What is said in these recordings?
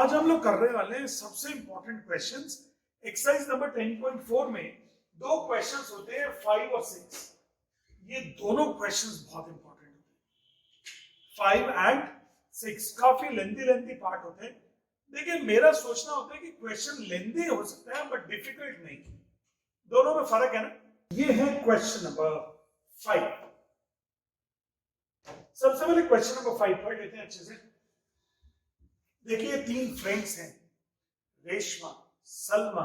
आज हम लोग करने वाले हैं सबसे इंपॉर्टेंट क्वेश्चंस। एक्सरसाइज नंबर 10.4 में दो क्वेश्चंस होते हैं 5 और 6। ये दोनों क्वेश्चंस बहुत इंपॉर्टेंट होते हैं, 5 एंड 6। काफी लेंथी पार्ट होते हैं। देखिए, मेरा सोचना होता है कि क्वेश्चन लेंथी हो सकता है बट डिफिकल्ट नहीं। दोनों में फर्क है ना। ये है क्वेश्चन नंबर 5। सबसे पहले क्वेश्चन नंबर 5 पढ़ लेते हैं अच्छे से। देखिए, 3 फ्रेंड्स हैं, रेशमा, सलमा,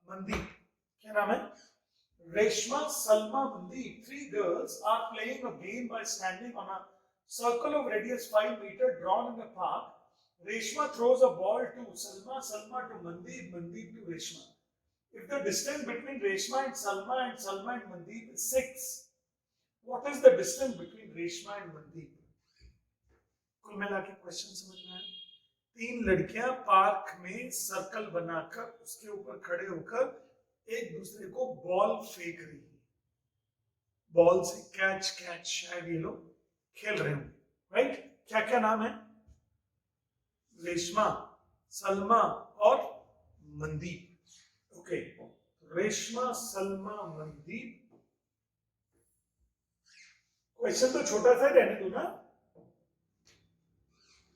मनदीप। क्या नाम है? Reshma, Salma, Mandeep. 3 girls are playing a game by standing on a circle of radius 5 meters drawn in the park. Reshma throws a ball to Salma, Salma to Mandeep, Mandeep to Reshma. If the distance between Reshma and Salma and Mandeep is 6, what is the distance between Reshma and Mandeep? कुल मिला के question समझ में आया। 3 लड़कियां park में circle बनाकर उसके ऊपर खड़े होकर एक दूसरे को बॉल फेंक रही है। बॉल से कैच शायद ये लोग खेल रहे होंगे, राइट? क्या क्या नाम है? रेशमा, सलमा और मनदीप। ओके, रेशमा, सलमा, मनदीप। क्वेश्चन तो छोटा सा रहने दो ना।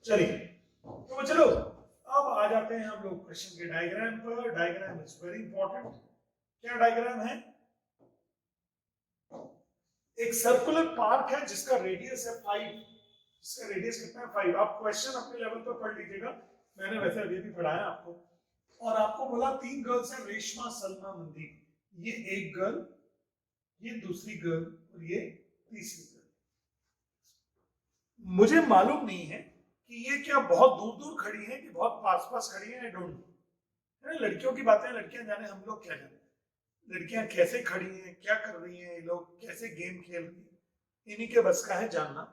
चलिए, तो चलो अब आ जाते हैं हम लोग क्वेश्चन के डायग्राम पर। Diagram is very important. क्या डायग्राम है? एक सर्कुलर पार्क है जिसका रेडियस है 5। इसका रेडियस कितना है? 5। आप क्वेश्चन अपने लेवल पर पढ़ लीजिएगा, मैंने वैसे अभी भी पढ़ाया आपको। और आपको बोला 3 गर्ल्स हैं, रेशमा, सलमा, मनदीप। ये एक गर्ल, ये दूसरी गर्ल और ये तीसरी गर्ल। मुझे मालूम नहीं है कि ये क्या बहुत दूर दूर खड़ी है कि बहुत पास पास खड़ी है। I don't know. लड़कियों की बातें लड़कियां जाने, हम लोग क्या जाने। लड़कियां कैसे खड़ी हैं, क्या कर रही हैं, ये लोग कैसे गेम खेल रही हैं, इन्हीं के बस का है जानना।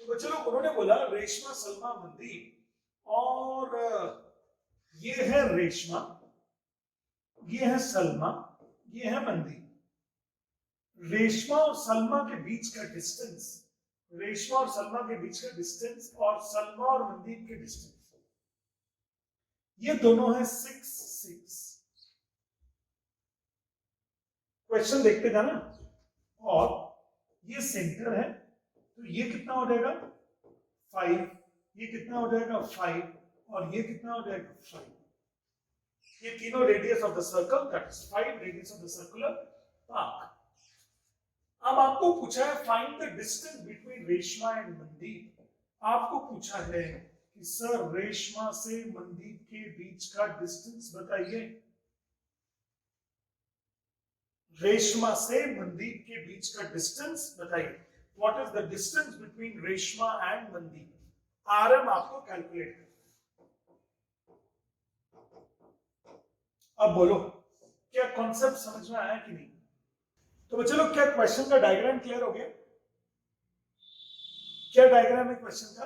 तो चलो, उन्होंने बोला रेशमा, सलमा, मनदीप। और ये है रेशमा, ये है सलमा, ये है मनदीप। रेशमा और सलमा के बीच का डिस्टेंस, रेशमा और सलमा के बीच का डिस्टेंस और सलमा और मनदीप के डिस्टेंस, ये दोनों है 6। क्वेश्चन देखते जाना। और ये सेंटर है, तो ये कितना हो जाएगा? 5। ये कितना हो जाएगा? 5। और ये कितना हो जाएगा? 5। ये तीनों radius of the circle, that is 5 radius of the circular park. अब आपको पूछा है find the distance between Reshma and Mandeep. आपको पूछा है कि सर रेशमा से मनदीप के बीच का डिस्टेंस बताइए। रेशमा से मनदीप के बीच का डिस्टेंस बताइए। What is the distance between Reshma and Mandeep? RM आपको कैलकुलेट करना। अब बोलो, क्या कॉन्सेप्ट समझ में आया कि नहीं? तो चलो, क्या क्वेश्चन का डायग्राम क्लियर हो गया? क्या डायग्राम है क्वेश्चन का?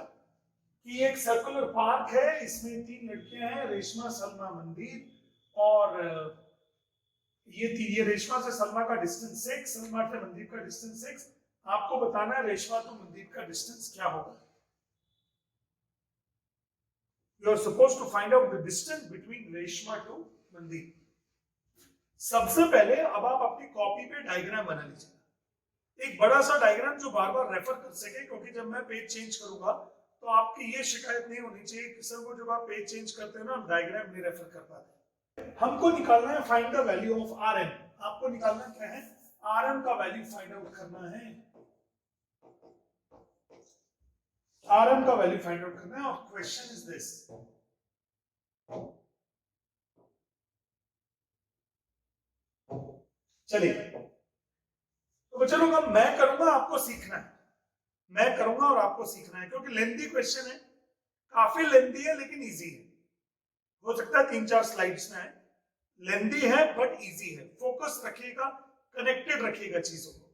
कि एक सर्कुलर पार्क है, इसमें 3 लड़कियां हैं, रेशमा, सलमा, मनदीप। और ये रेशमा से सलमा का डिस्टेंस 6, सलमा से मनदीप का डिस्टेंस 6। आपको बताना है रेशमा टू मनदीप का डिस्टेंस क्या होगा। You are supposed to find out the distance between Reshma to Mandeep. सबसे पहले अब आप अपनी कॉपी पे डायग्राम बना लीजिए, एक बड़ा सा डायग्राम जो बार बार रेफर कर सके, क्योंकि जब मैं पेज चेंज करूंगा तो आपकी ये शिकायत नहीं होनी चाहिए कि सर वो जब आप पेज चेंज करते हैं ना, हम डायग्राम नहीं रेफर कर पाते। हमको निकालना है find the value of R M. आपको निकालना क्या है? आर एम का वैल्यू फाइंड आउट करना है। आर एम का वैल्यू फाइंड आउट करना है। और क्वेश्चन इज दिस। चलिए, तो चलो, अब मैं करूंगा, आपको सीखना है। मैं करूंगा और आपको सीखना है, क्योंकि लेंथी क्वेश्चन है, काफी लेंथी है लेकिन इजी है। हो सकता है 3-4 स्लाइड्स में है। लेंथी है बट इजी है। फोकस रखिएगा, कनेक्टेड रखिएगा चीजों को,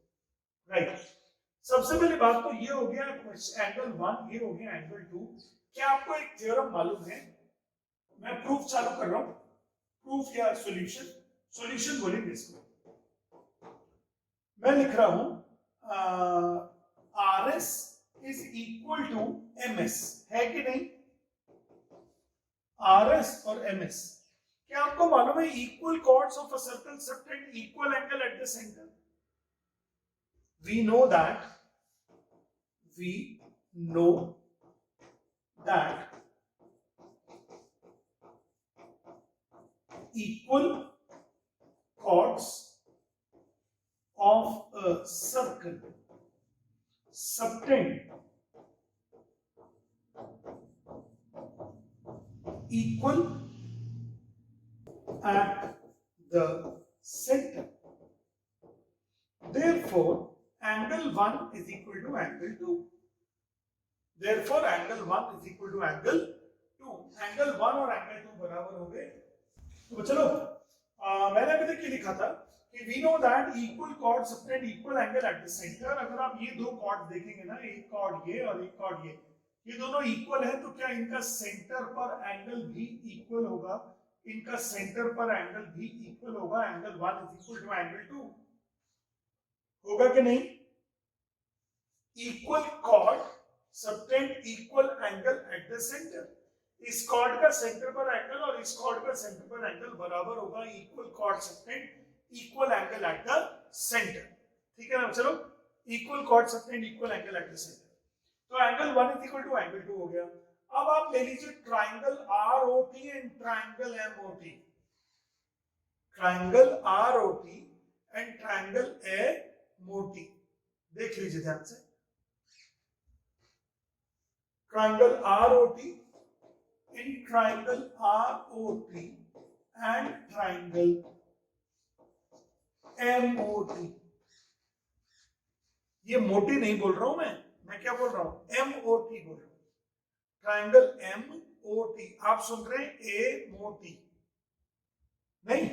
राइट? सबसे पहली बात तो ये हो गया एंगल 1, ये हो गया एंगल 2। क्या आपको एक थ्योरम मालूम है? मैं प्रूफ चालू कर रहा हूं। प्रूफ या सॉल्यूशन? सॉल्यूशन बोलेंगे इसको। मैं लिख रहा हूं RS is equal to MS, है कि नहीं? RS और MS, क्या आपको मालूम है equal chords of a circle subtend equal angle at the center? We know that equal chords of a circle subtend equal at the center. Therefore, angle 1 is equal to angle 2. Therefore, angle 1 is equal to angle 2. Angle 1 और angle 2 बराबर हो गए। तो चलो मैंने अभी तक ये लिखा था कि we know that equal chords subtend equal angle at the center। अगर आप ये दो chords देखेंगे ना, एक chord ये और एक chord ये दोनों इक्वल है, तो क्या इनका सेंटर पर एंगल भी इक्वल होगा? इनका सेंटर पर एंगल भी इक्वल होगा। Angle 1 is equal to angle 2 होगा कि नहीं? Equal chord subtend equal angle at the centre. इस कॉर्ड का सेंटर पर एंगल और इस कॉर्ड का सेंटर पर एंगल बराबर होगा। Equal chord subtend equal angle at the centre. ठीक है ना? चलो, equal chord subtend equal angle at the centre, तो angle 1 is equal to angle 2 हो गया। अब आप ले लीजिए triangle ROT and triangle MOT। Triangle ROT and triangle MOT देख लीजिए ध्यान से। Triangle ROT in triangle ROT and triangle MOT। ये मोटी नहीं बोल रहा हूं मैं क्या बोल रहा हूं? MOT बोल रहा हूं। ट्राइंगल MOT, आप सुन रहे हैं MOT नहीं,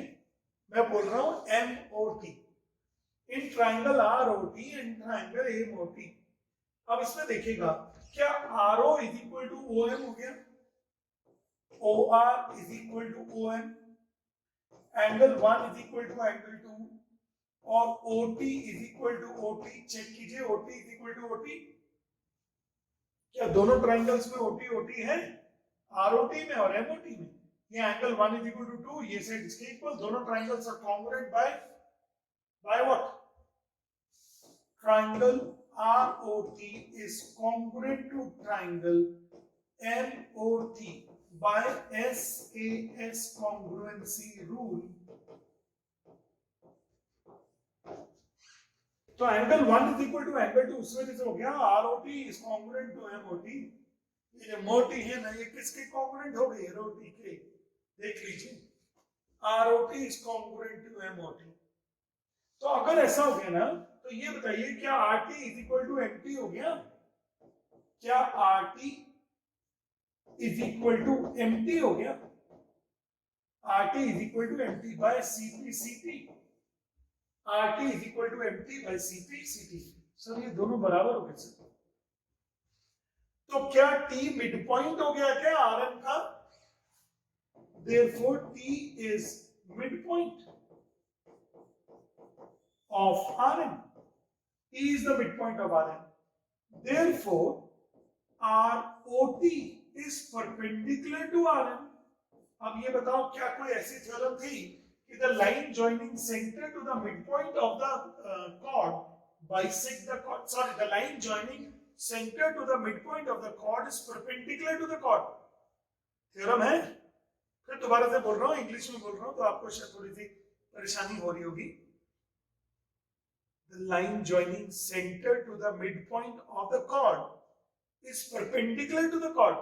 मैं बोल रहा हूं MOT। In triangle ROT and triangle MOT। अब इसमें देखिएगा, क्या RO is equal to OM हो गया? OR is equal to OM, angle 1 is equal to angle 2 और OT is equal to OT। Check कीजिए, OT is equal to OT। क्या दोनों ट्राइंगल्स में OT है? ROT में और MOT में। ये एंगल 1 इज इक्वल टू 2, ये साइड इसके इक्वल। दोनों triangles are congruent by what? Triangle ROT is congruent to triangle MOT by SAS congruency rule। तो angle 1 is equal to angle 2, उस वजह से हो गया ROT is congruent to MOT। ये जो मोटी है ना, ये किसके कॉन्ग्रुएंट हो गई? ROT के। देख लीजिए, ROT is congruent to MOT। तो अगर ऐसा हो गया ना, तो ये बताइए क्या RT is equal to MT हो गया? क्या RT is equal to MT हो गया? RT is equal to MT by CP। RT is equal to MT by CP। Sir ये दोनों बराबर हो गए सर। तो क्या T मिड पॉइंट हो गया क्या Rn का? Therefore T is midpoint of Rn. T is the midpoint of Rn. Therefore ROT is perpendicular to Rn. अब ये बताओ, क्या कोई ऐसी थ्योरम थी कि the line joining center to the midpoint of the chord bisect the chord? Sorry, the line joining center to the midpoint of the chord is perpendicular to the chord। Theorem है? फिर दोबारा से बोल रहा हूं, English में बोल रहा हूं, तो आपको शायद थोड़ी सी परेशानी हो रही होगी। The line joining center to the midpoint of the chord is perpendicular to the chord।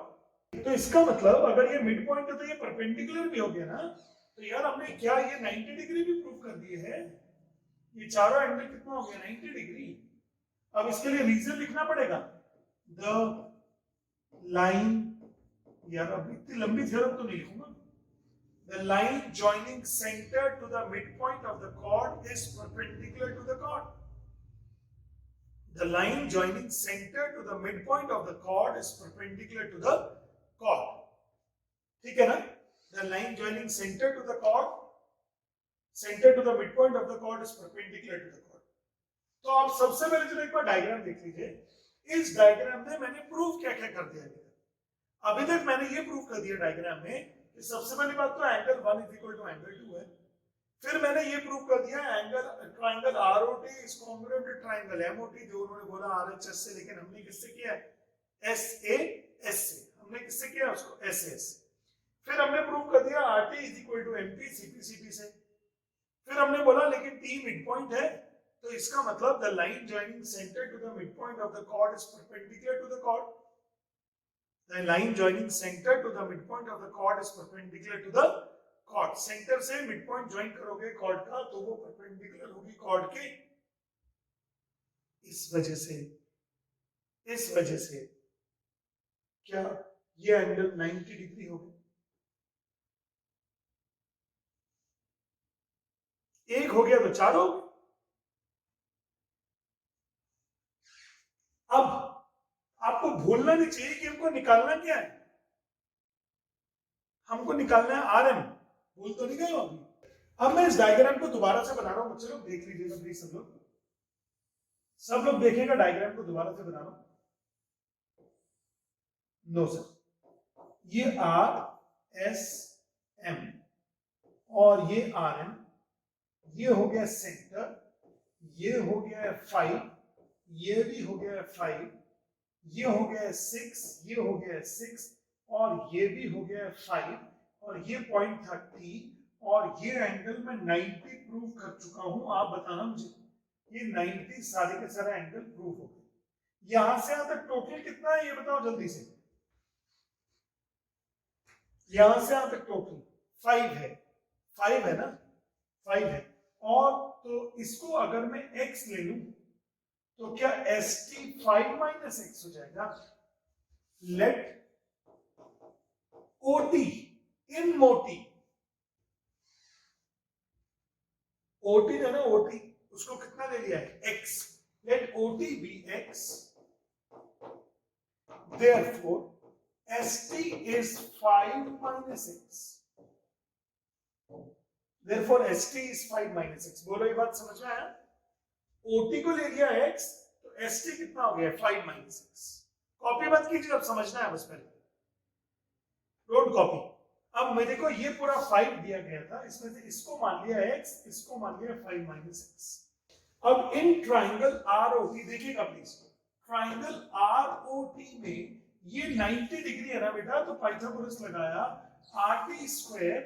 तो इसका मतलब अगर ये मिड पॉइंट है तो ये परपेंडिकुलर भी हो गया ना। तो यार हमने क्या ये 90 डिग्री भी प्रूव कर दिए है। ये चारों एंगल कितना हो गया? 90 डिग्री। अब इसके लिए रीजन लिखना पड़ेगा। द लाइन, यार अब इतनी लंबी थ्योरम तो नहीं लिखूंगा। The line joining center to the midpoint of the chord is perpendicular to the chord। The line joining center to the midpoint of the chord is perpendicular to the chord। ठीक है ना? The line joining center to the chord, center to the midpoint of the chord is perpendicular to the chord। तो आप सबसे पहले जो एक बार diagram देख लीजिए। इस डायग्राम में मैंने प्रूफ क्या क्या कर दिया। अभी तक मैंने ये प्रूफ कर दिया डायग्राम में कि सबसे पहली बात तो angle 1 is equal to angle 2 है। फिर मैंने ये प्रूव कर दिया angle triangle ROT is congruent to triangle MOT, जो उन्होंने बोला आरएचएस से, लेकिन हमने किससे किया है? एसएएस से। हमने किससे किया उसको? एसएएस। फिर हमने प्रूव कर दिया RT is equal to MP CP CP से। फिर हमने बोला लेकिन टी मिड पॉइंट है, तो इसका मतलब the line joining centre to the mid point of the chord is perpendicular to the chord. The line joining centre to the mid point of the chord is perpendicular to the chord. Centre से mid point join करोगे chord का तो वो perpendicular होगी cord के। इस वजह से क्या ये एंगल 90 डिग्री हो गया? एक हो गया तो चार हो गए। अब आपको भूलना नहीं चाहिए कि हमको निकालना क्या है। हमको निकालना है आरएम। भूल तो नहीं गए हो अभी? अब मैं इस डायग्राम को दोबारा से बना रहा हूं, बच्चे लोग देख लीजिएगा प्लीज। सब लोग देखेगा डायग्राम को दोबारा से बना रहा हूं। नो सर, ये आर एस एम और ये आर एम, ये हो गया सेंटर, ये हो गया है 5, ये भी हो गया है 5, ये हो गया है 6, ये हो गया है 6 और ये भी हो गया है 5 और ये पॉइंट था T और ये एंगल मैं 90 प्रूव कर चुका हूं। आप बताना मुझे, ये 90 सारे के सारे एंगल प्रूव हो गए। यहां से यहां तक टोटल कितना है ये बताओ जल्दी से। यहां से यहां तक टोटल 5 है। 5 है ना? 5 है। और तो इसको अगर मैं x ले लूं तो क्या st 5 माइनस x हो जाएगा। लेट OT इन मोटी, OT है ना, OT उसको कितना ले लिया है? x। Let OT be x, therefore st is 5 minus x, therefore st is 5 minus x। बोलो ये बात समझ में आया? OT को ले लिया x तो st कितना हो गया? 5 minus x। कॉपी मत कीजिए, अब समझना है बस पहले, डोंट कॉपी। अब मेरे को ये पूरा 5 दिया गया था, इसमें से इसको मान लिया x, इसको मान लिया 5 minus x। अब इन ट्राइंगल ROT देखिएगा प्लीज, ट्राइंगल ROT में ये 90 डिग्री है ना बेटा, तो पाइथागोरस लगाया RT square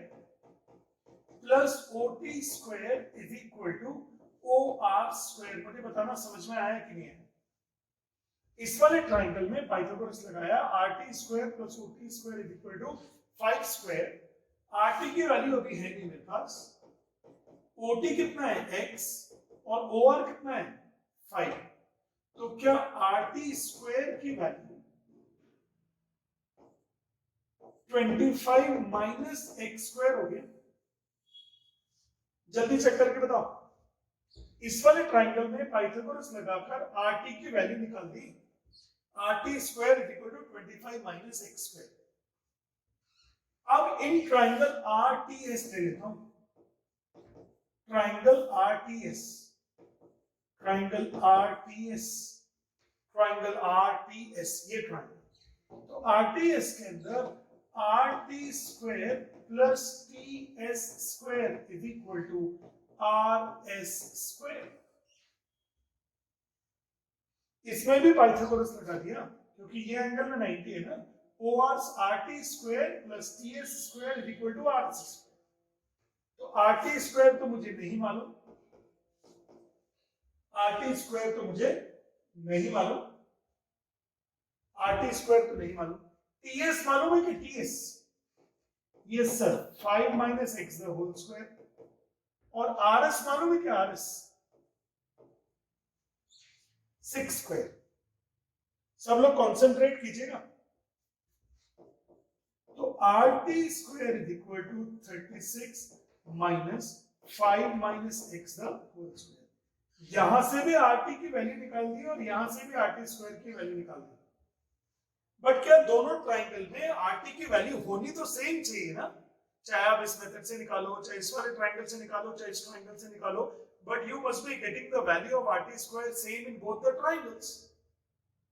plus OT square is equal to OR square. मुझे बताना समझ में आया कि नहीं है? इस वाले ट्राइंगल में पाइथागोरस लगाया RT square plus OT square is equal to 5 square. RT की वैल्यू अभी है नहीं मेरे पास, OT कितना है? x और OR कितना है? 5। तो क्या RT स्क्वायर की वैल्यू 25 माइनस x स्क्वायर हो गया? जल्दी चेक करके बताओ। इस वाले ट्राइंगल में पाइथागोरस लगाकर RT की वैल्यू निकाल दी, RT square is equal to 25 minus x square. अब इन ट्राइंगल RTS ले लेता हूं, triangle RTS, triangle RTS, triangle RTS, ये ट्राइंगल। तो RTS के अंदर RT square plus TS square is equal to RS square. इसमें भी पाइथागोरस लगा दिया क्योंकि ये एंगल में 90 है ना। OR RT square plus TS square is equal to RS square. तो RT स्क्वायर तो मुझे नहीं मालूम, RT स्क्वायर तो मुझे नहीं मालूम, RT स्क्वायर तो नहीं मालूम। TS मालूम है कि TS? Yes sir, 5 minus x the whole square. और RS मालूम है कि RS 6 स्क्वायर। सब लोग कॉन्सेंट्रेट कीजिएगा। तो RT square is equal to 36 minus 5 minus x the whole square. यहां से भी RT की वैल्यू निकाल दी और यहां से भी RT स्क्वायर की वैल्यू निकाल दी। बट क्या दोनों ट्राइंगल में RT की वैल्यू होनी तो सेम चाहिए ना? चाहे आप इस मेथड से निकालो, चाहे इस वाले ट्राइंगल से निकालो, चाहे इस ट्राइंगल से निकालो, but you must be getting the value of RT square same in both the triangles.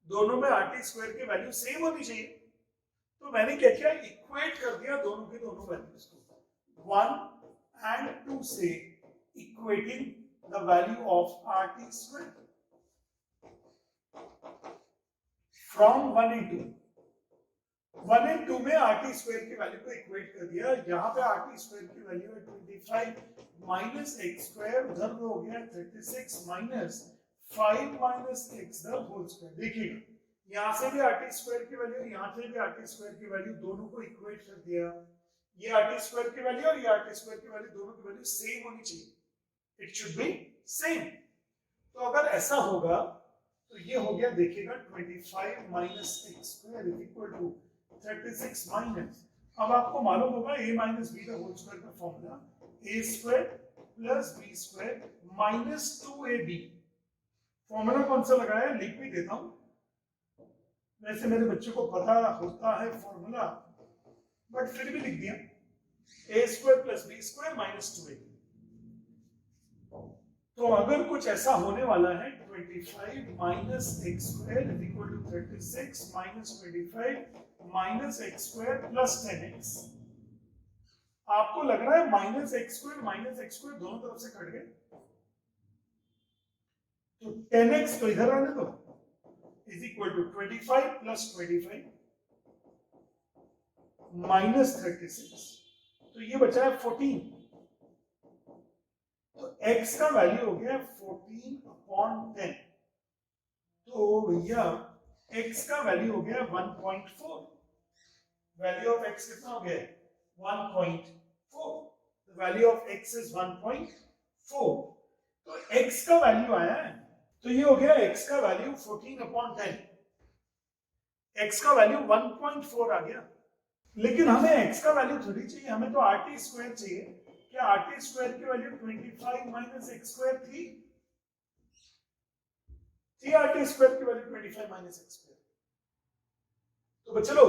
दोनों में RT स्क्वायर की वैल्यू सेम होनी चाहिए। तो मैंने क्या किया, इक्वेट कर दिया दोनों के दोनों वैल्यूज को 1 and 2 से, equating the value of RT square from 1 and 2। 1 and 2 में RT स्क्वायर की वैल्यू को इक्वेट कर दिया। यहाँ पे RT स्क्वायर की वैल्यू है 25 माइनस एक्स स्क्वायर, उधर में हो गया 36 minus 5 minus x the whole square. देखिएगा यहाँ से भी RT स्क्वायर की वैल्यू, यहाँ से भी RT स्क्वायर की वैल्यू, दोनों को इक्वेट कर दिया। ये RT स्क्वायर की वैल्यू और ये RT स्क्वायर की वैल्यू, दोनों की वैल्यू सेम होनी चाहिए, इट शुड बी सेम। तो अगर ऐसा होगा तो ये हो गया, देखिएगा 25 minus x square is equal to 36 minus, अब आपको मालूम होगा a minus b the whole square का formula, a square plus b square minus 2ab। Formula कौन सा लगाया, लिख भी देता हूं, वैसे मेरे बच्चे को पता होता है फॉर्मूला, बट फिर भी लिख दिया, a square plus b square minus 2ab। तो अगर कुछ ऐसा होने वाला है, 25 minus x square is equal to 36 minus 25 minus x square plus 10x। आपको लग रहा है माइनस एक्स स्क्वायर दोनों तरफ से कट गए, तो 10x तो इधर आने दो, is equal to 25 plus 25 minus 36, तो ये बचा है 14। तो x का वैल्यू हो गया 14/10, तो भैया x का वैल्यू हो गया 1.4। वैल्यू ऑफ x कितना हो गया, 1.4। Value of x is 1.4। तो x का वैल्यू आया है, तो ये हो गया x का वैल्यू 14/10, x का वैल्यू 1.4 आ गया। लेकिन हमें x का वैल्यू थोड़ी चाहिए, हमें तो RT स्क्वायर चाहिए। क्या RT स्क्वायर की वैल्यू 25 माइनस एक्स स्क्वायर थी RT स्क्वायर की वैल्यू 25 माइनस एक्स स्क्वायर। तो चलो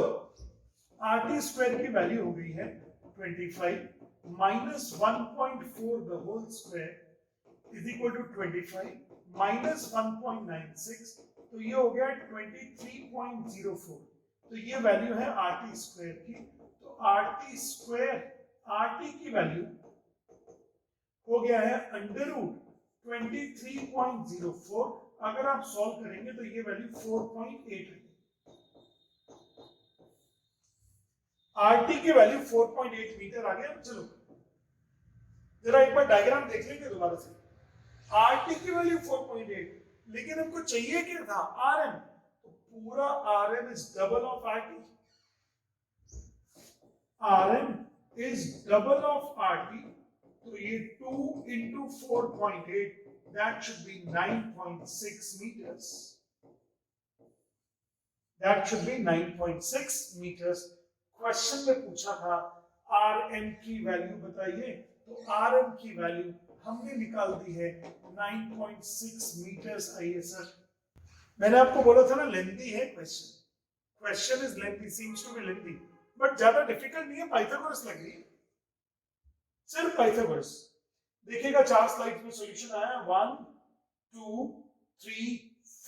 RT स्क्वायर की वैल्यू हो गई है 25 minus 1.4 the whole square is equal to 25 minus 1.96, तो ये हो गया 23.04। तो ये वैल्यू है RT स्क्वायर की। तो RT स्क्वायर, RT की वैल्यू हो गया है अंडर रूट 23.04। अगर आप सॉल्व करेंगे तो ये वैल्यू 4.8 है। RT की वैल्यू 4.8 मीटर आ गया। चलो जरा एक बार डायग्राम देख लेंगे दोबारा से। RT की वैल्यू 4.8, लेकिन हमको चाहिए क्या था, RM। तो पूरा RM is double of RT। RM is double of RT, तो ये 2 into 4.8, that should be 9.6 meters. That should be 9.6 meters. Question में पूछा था RM की वैल्यू बताइए, तो RM की वैल्यू हमने निकाल दी है 9.6 meters आई है सर। मैंने आपको बोला था ना लेंथी है question, question is lengthy, seems to be lengthy, but ज्यादा डिफिकल्ट नहीं है, पाइथागोरस लग रही है, सिर्फ पाइथागोरस। देखिएगा 4 स्लाइड्स में सॉल्यूशन आया, 1 2 3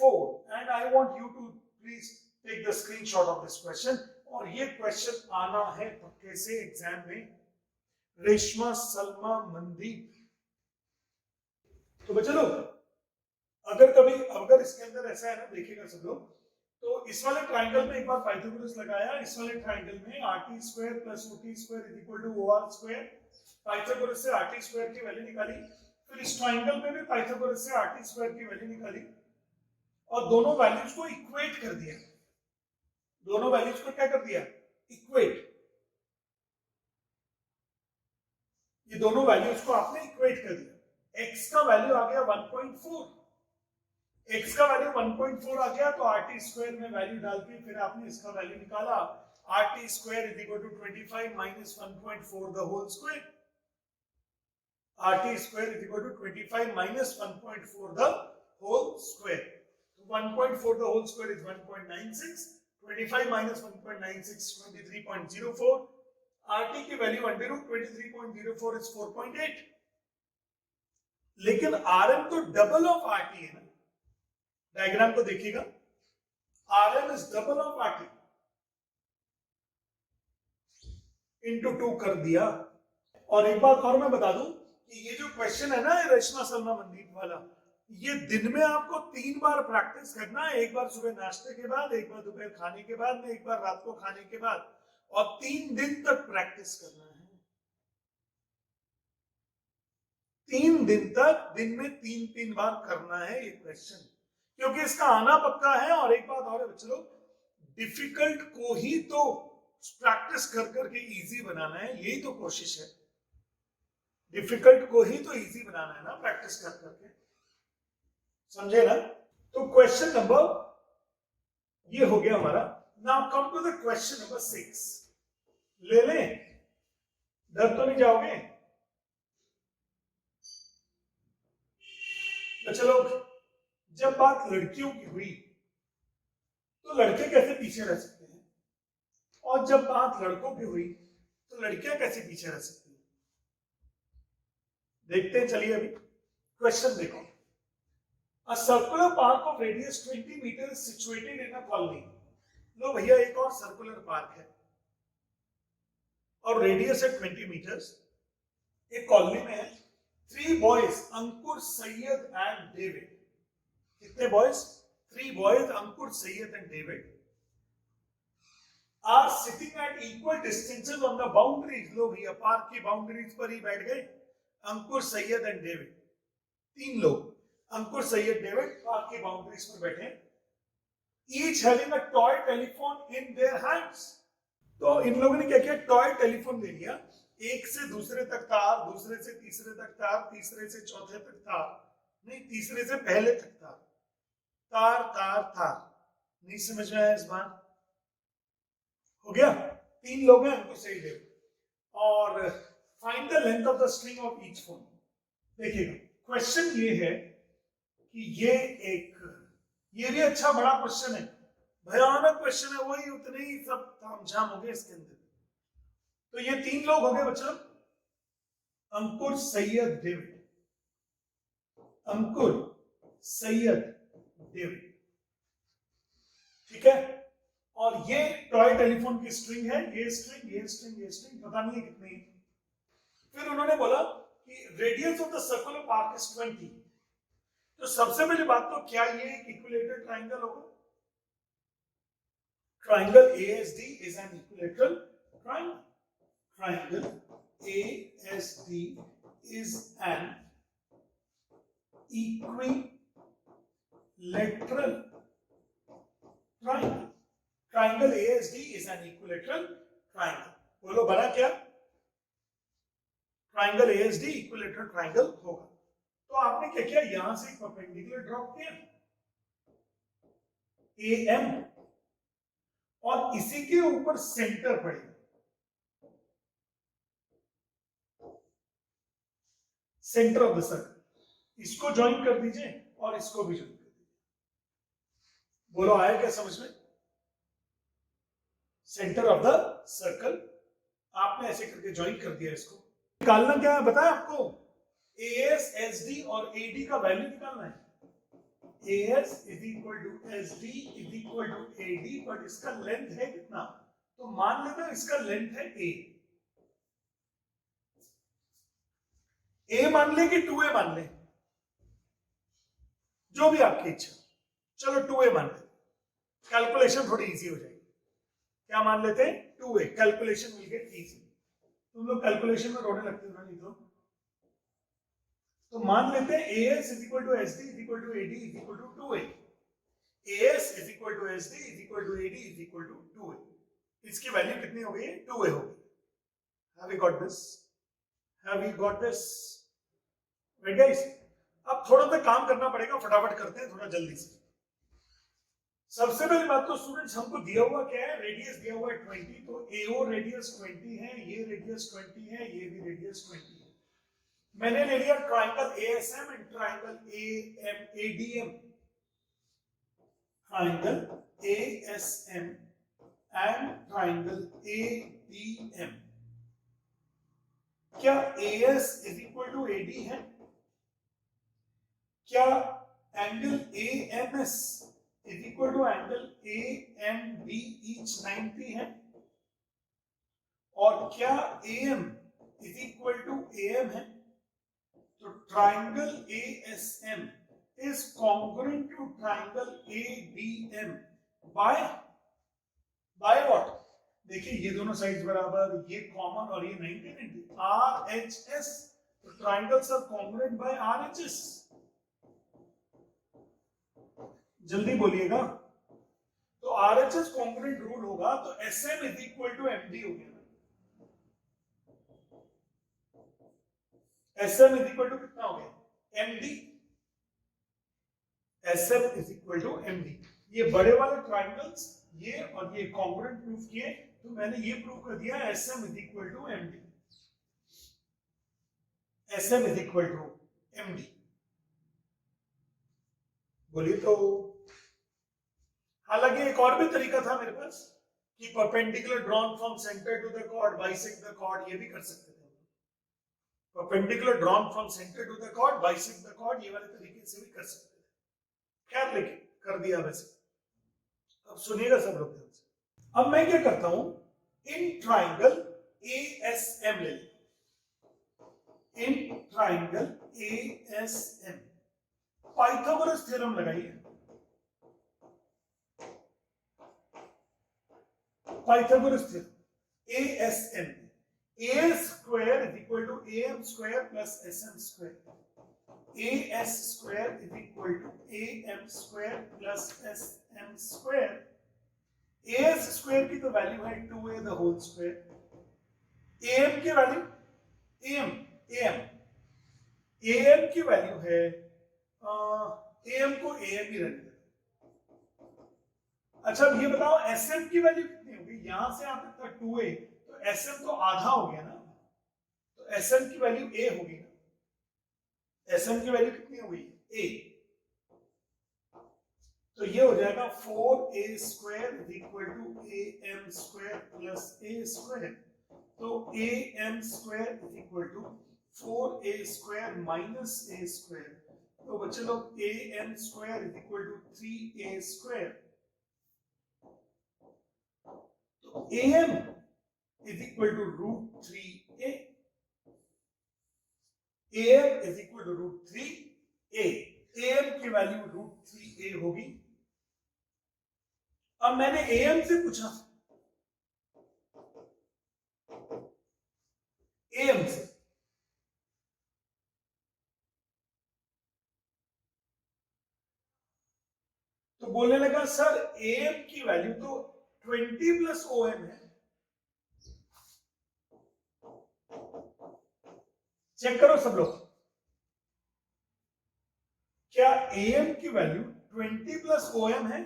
4, and I want you to please take the screenshot of this question. और ये क्वेश्चन आना है पक्के से एग्जाम में, रेशमा सलमा मनदीप। तो बच्चों अगर इसके अंदर ऐसा है ना, देखिएगा सब लोग, तो इस वाले ट्राइंगल में एक बार पाइथागोरस लगाया, इस वाले ट्राइंगल में RT square plus OT square is equal to OR square, Pythagoras से RT स्क्वायर की वैल्यू निकाली। फिर इस ट्राइंगल में भी पाइथागोरस से RT स्क्वायर की वैल्यू निकाली और दोनों वैल्यूज को इक्वेट कर दिया। दोनों वैल्यूज को क्या कर दिया, इक्वेट। ये दोनों वैल्यूज को आपने इक्वेट कर दिया। x का वैल्यू आ गया 1.4, x का वैल्यू 1.4 आ गया, तो RT स्क्वायर में वैल्यू डाल के फिर आपने इसका वैल्यू निकाला, RT square is equal to 25 minus 1.4 the whole square. RT square is equal to 25 minus 1.4 the whole square. तो 1.4 the whole square is 1.96, 25 minus 1.96 23.04, RT की वैल्यू अंडर रूट 23.04 इज 4.8। लेकिन RM तो डबल ऑफ RT है ना, diagram को देखिएगा, RM is double of RT। Into 2 कर दिया। और एक बात और मैं बता दूं कि ये जो क्वेश्चन है ना रेशमा सलमा मनदीप वाला, ये दिन में आपको 3 बार प्रैक्टिस करना है। एक बार सुबह नाश्ते के बाद, एक बार दोपहर खाने के बाद में, एक बार रात को खाने के बाद, और 3 दिन तक प्रैक्टिस करना है। 3 दिन तक दिन में 3-3 बार करना है ये क्वेश्चन, क्योंकि इसका आना पक्का है। और एक बात और है बच्चों, डिफिकल्ट को ही तो प्रैक्टिस कर करके इजी बनाना है, यही तो कोशिश है। डिफिकल्ट को ही तो इजी बनाना है ना, प्रैक्टिस कर करके, समझे ना। तो क्वेश्चन नंबर ये हो गया हमारा। Now come to the question number 6। ले लें, डर तो नहीं जाओगे? बच्चे लोग, जब बात लड़कियों की हुई तो लड़के कैसे पीछे रह सकते हैं, और जब बात लड़कों की हुई तो लड़कियां कैसे पीछे रह सकती हैं? देखते हैं, चलिए अभी क्वेश्चन देखो। A circular park of radius 20 meters is situated in a colony. लो भैया, एक और सर्कुलर पार्क है और रेडियस है 20 मीटर्स, एक कॉलोनी में है। 3 boys, Ankur, Syed and David. कितने boys? 3 boys, Ankur, Syed and David are sitting at equal distances on the boundaries. लो भैया, पार्क की बाउंड्रीज पर ही बैठ गए अंकुर, सैयद एंड डेविड। 3 लोग, अंकुर, सैयद, डेविड, पार्क की बाउंड्रीज पर बैठे। Each having a toy telephone in their hands. तो इन लोगों ने क्या किया? टॉय टेलीफोन ले लिया। एक से दूसरे तक तार, दूसरे से तीसरे तक तार, तीसरे से चौथे तक तार, नहीं, तीसरे से पहले तक तार, तार तार तार। नहीं समझ में आया इस बार? हो गया? 3 लोग हैं, उनको सही दे। और find the length of the string of each phone. देखिएगा, क्वेश्चन ये है कि ये भी अच्छा बड़ा क्वेश्चन है, भयानक क्वेश्चन है, वही उतने ही सब तामझाम हो गए इसके अंदर। तो ये 3 लोग हो गए बच्चों, अंकुर, सैयद, डेविड। अंकुर, सैयद, डेविड, ठीक है। और ये टॉय टेलीफोन की स्ट्रिंग है, ये स्ट्रिंग, ये स्ट्रिंग, ये स्ट्रिंग, पता नहीं है कितनी। फिर उन्होंने बोला कि radius of the circular park is 20। तो सबसे पहली बात तो क्या ये एक इक्विलेटरल ट्राइंगल होगा? Triangle ASD is an equilateral triangle. Triangle ASD is an equilateral triangle. Triangle ASD is an equilateral triangle. बोलो बना क्या? Triangle ASD equilateral triangle होगा। तो आपने क्या किया? यहां से एक परपेंडिकुलर ड्रॉप किया AM, और इसी के ऊपर सेंटर पड़ेगा। सेंटर ऑफ द सर्कल, इसको ज्वाइन कर दीजिए और इसको भी ज्वाइन कर दीजिए। बोलो आया क्या समझ में? सेंटर ऑफ द सर्कल आपने ऐसे करके ज्वाइन कर दिया। इसको निकालना क्या है बताया आपको? AS, SD और AD का वैल्यू निकालना है। AS is equal to SD is equal to AD, but इसका लेंथ है कितना? तो मान लेते हैं इसका लेंथ है A। A मान ले कि 2A मान ले, जो भी आपकी इच्छा। चलो 2A मान लेते, कैलकुलेशन थोड़ी इजी हो जाएगी। क्या मान लेते हैं? 2A। Calculation will get easy. तुम लोग कैलकुलेशन में रोने लगते हो ना, नहीं तो मान लेते हैं AS is equal to SD is equal to AD is equal to 2A। AS is equal to SD is equal to AD is equal to 2A। इसकी वैल्यू कितनी हो गई? 2A हो गई। Have we got this? Have we got this? Right guys? अब थोड़ा सा काम करना पड़ेगा, फटाफट करते हैं थोड़ा जल्दी से। सबसे पहली बात तो स्टूडेंट्स, हमको दिया हुआ क्या है? रेडियस दिया हुआ है 20। तो AO रेडियस 20 है, ये रेडियस 20 है, ये भी रेडियस 20 है। मैंने ले लिया triangle ASM and triangle ADM। Triangle ASM and triangle ADM। क्या AS is equal to AD है? क्या angle AMS is equal to angle AMB each 90 है? और क्या AM is equal to AM है? तो triangle ASM is congruent to triangle ABM by what? देखिए ये दोनों साइड्स बराबर, ये कॉमन और ये 90 RHS, तो triangles are congruent by RHS। जल्दी बोलिएगा। तो RHS कॉन्ग्रुएंट रूल होगा तो SM is equal to MD हो गया। SM इज इक्वल टू कितना हो गया? MD। SM is equal to MD। ये बड़े वाले ट्राइंगल्स ये और ये कॉन्ग्रुएंट प्रूफ किए, तो मैंने ये प्रूव कर दिया SM is equal to MD। SM is equal to MD। बोलिए तो। हालांकि एक और भी तरीका था मेरे पास कि perpendicular drawn from centre to the chord bisect the chord, ये भी कर सकते थे। Perpendicular drawn from centre to the chord bisect the chord, ये वाले तरीके से भी कर सकते थे। खैर लेकिन कर दिया वैसे। अब सुनिएगा सब लोग ध्यान से। अब मैं क्या करता हूं, इन ट्राइंगल ASM ले लीजिए। In triangle ASM Pythagoras theorem लगाइए। Pythagoras theorem ASM, A square is equal to AM square plus SM square, AS square is equal to AM square plus SM square। AS square की तो value है 2A the whole square, AM की value AM की value है AM को AM ही रहने दें। अच्छा अब ये बताओ SM की वैल्यू कितनी होगी? यहां से यहां तक 2A, तो SM तो आधा हो गया ना, तो SM की वैल्यू A होगी ना। SM की वैल्यू कितनी होगी? A। तो ये हो जाएगा 4A square is equal to AM square plus A square. तो AM square is equal to 4A square minus A square. तो बच्चे लोग AM square is equal to 3A square. तो AM is equal to root 3A। AM is equal to root 3A। AM की value root 3A होगी। अब मैंने AM से पूछा, AM से तो बोलने लगा सर AM की वैल्यू तो 20 प्लस OM है। चेक करो सब लोग, क्या AM की वैल्यू 20 प्लस OM है?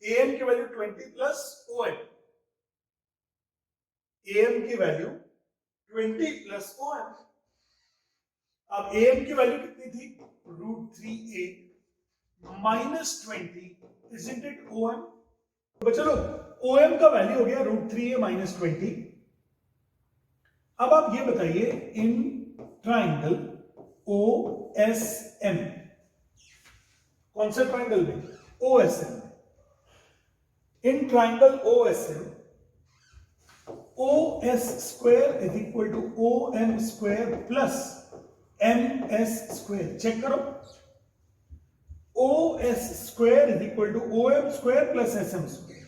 AM की वैल्यू 20 प्लस OM, AM की वैल्यू 20 प्लस OM। अब AM की वैल्यू कितनी थी? Root 3A minus 20, isn't it OM? तो चलो OM का वैल्यू हो गया रूट 3A माइनस 20। अब आप ये बताइए इन ट्राइंगल OSM, कौन से ट्राइंगल में? OSM। In triangle OSM OS square is equal to OM square plus MS square. Check करो, OS square is equal to OM square plus SM square.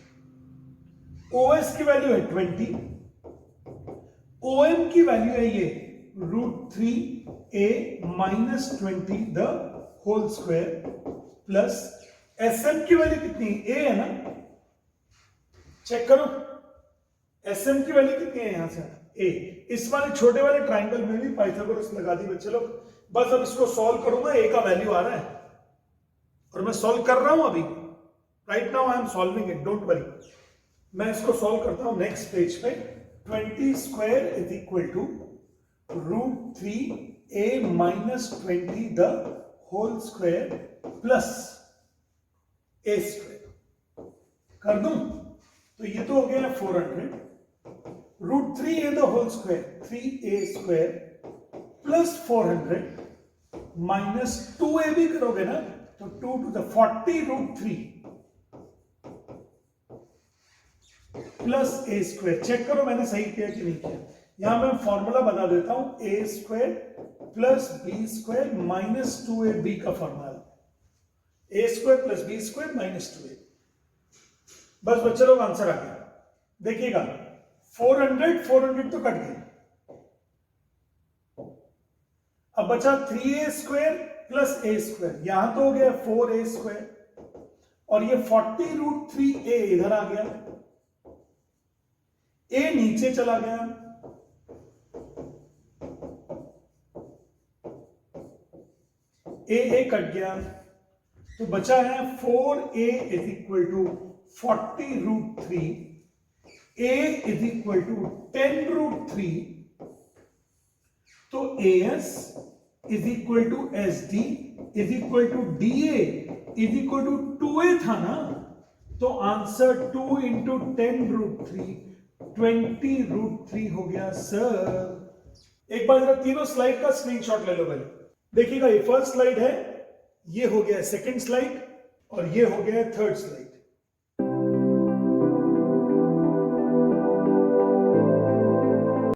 OS की value है 20, OM की value है ये root 3A minus 20 the whole square plus SM की value कितनी? A है ना। चेक करो SM की वैल्यू कितनी है यहां से? A। इस वाले छोटे वाले ट्राइंगल में भी पाइथागोरस लगा दी बच्चे लोग। बस अब इसको सॉल्व करूंगा, A का वैल्यू आ रहा है और मैं सॉल्व कर रहा हूं अभी। Right now I am solving it, don't worry. मैं इसको सॉल्व करता हूं नेक्स्ट पेज पे। 20 square is equal to root 3A minus 20 the whole square plus A square. कर दूं तो ये तो हो गया 400 root 3A the whole square 3A square plus 400 minus 2A भी करोगे ना तो 2 to the 40 root 3 plus A square. Check करो मैंने सही किया कि नहीं किया। यहां मैं फॉर्मूला बता देता हूं, A square plus B square minus 2ab का formula, A square plus B square minus 2a। बस बच्चे लोग आंसर आ गया। देखिएगा 400 तो कट गए, अब बचा 3a square plus A square, यहां तो हो गया 4a स्क्वायर, और ये 40√3a इधर आ गया, a नीचे चला गया, a कट गया, तो बचा है 4a is equal to 40√3, a is equal to 10√3, तो as is equal to SD is equal to DA is equal to 2a था ना, तो आंसर 2 इंटू 10√3 20√3 हो गया सर। एक बार जरा तीनों स्लाइड का स्क्रीनशॉट ले लो पहले। देखिएगा ये फर्स्ट स्लाइड है, ये हो गया सेकंड स्लाइड, और ये हो गया थर्ड स्लाइड।